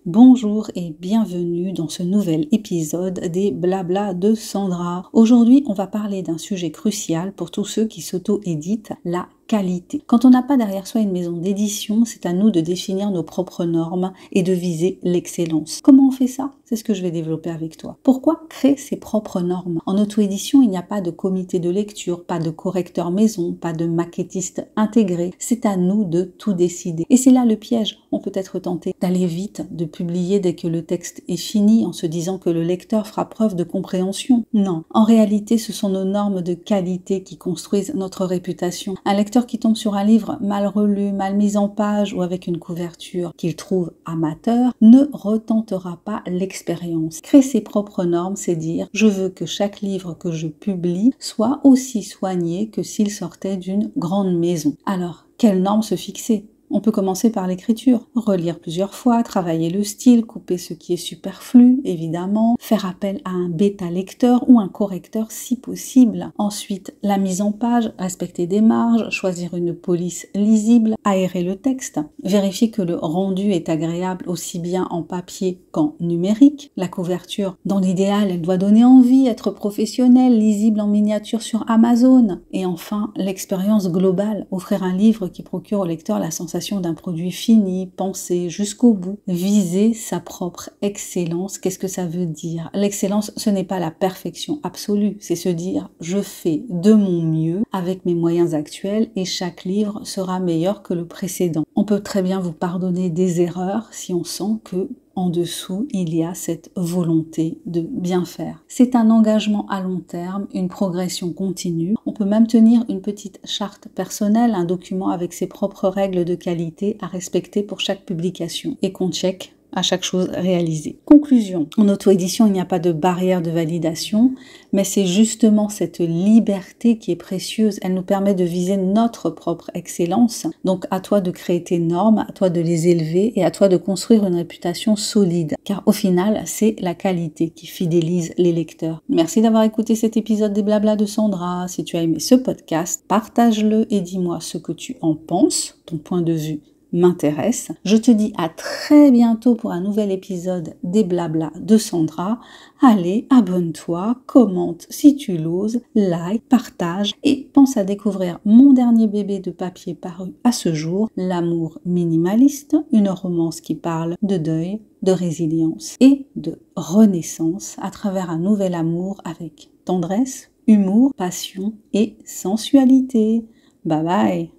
Bonjour et bienvenue dans ce nouvel épisode des Blabla de Sandra. Aujourd'hui, on va parler d'un sujet crucial pour tous ceux qui s'auto-éditent, la qualité. Quand on n'a pas derrière soi une maison d'édition, c'est à nous de définir nos propres normes et de viser l'excellence. Comment on fait ça? C'est ce que je vais développer avec toi. Pourquoi créer ses propres normes? En auto-édition, il n'y a pas de comité de lecture, pas de correcteur maison, pas de maquettiste intégré. C'est à nous de tout décider. Et c'est là le piège. On peut être tenté d'aller vite, de publier dès que le texte est fini en se disant que le lecteur fera preuve de compréhension. Non. En réalité, ce sont nos normes de qualité qui construisent notre réputation. Un lecteur qui tombe sur un livre mal relu, mal mis en page ou avec une couverture qu'il trouve amateur ne retentera pas l'expérience. Créer ses propres normes, c'est dire je veux que chaque livre que je publie soit aussi soigné que s'il sortait d'une grande maison. Alors, quelles normes se fixer? On peut commencer par l'écriture, relire plusieurs fois, travailler le style, couper ce qui est superflu, évidemment, faire appel à un bêta-lecteur ou un correcteur si possible. Ensuite, la mise en page, respecter des marges, choisir une police lisible, aérer le texte, vérifier que le rendu est agréable aussi bien en papier qu'en numérique. La couverture, dans l'idéal, elle doit donner envie, être professionnelle, lisible en miniature sur Amazon. Et enfin, l'expérience globale, offrir un livre qui procure au lecteur la sensation d'un produit fini, pensé jusqu'au bout. Viser sa propre excellence, qu'est-ce que ça veut dire? L'excellence, ce n'est pas la perfection absolue, c'est se dire je fais de mon mieux avec mes moyens actuels et chaque livre sera meilleur que le précédent. On peut très bien vous pardonner des erreurs si on sent que en dessous, il y a cette volonté de bien faire. C'est un engagement à long terme, une progression continue. On peut même tenir une petite charte personnelle, un document avec ses propres règles de qualité à respecter pour chaque publication et qu'on check à chaque chose réalisée. Conclusion. En auto-édition, il n'y a pas de barrière de validation, mais c'est justement cette liberté qui est précieuse. Elle nous permet de viser notre propre excellence. Donc, à toi de créer tes normes, à toi de les élever et à toi de construire une réputation solide. Car au final, c'est la qualité qui fidélise les lecteurs. Merci d'avoir écouté cet épisode des Blabla de Sandra. Si tu as aimé ce podcast, partage-le et dis-moi ce que tu en penses, ton point de vue m'intéresse. Je te dis à très bientôt pour un nouvel épisode des Blabla de Sandra. Allez, abonne-toi, commente si tu l'oses, like, partage et pense à découvrir mon dernier bébé de papier paru à ce jour, L'amour minimaliste, une romance qui parle de deuil, de résilience et de renaissance à travers un nouvel amour avec tendresse, humour, passion et sensualité. Bye bye!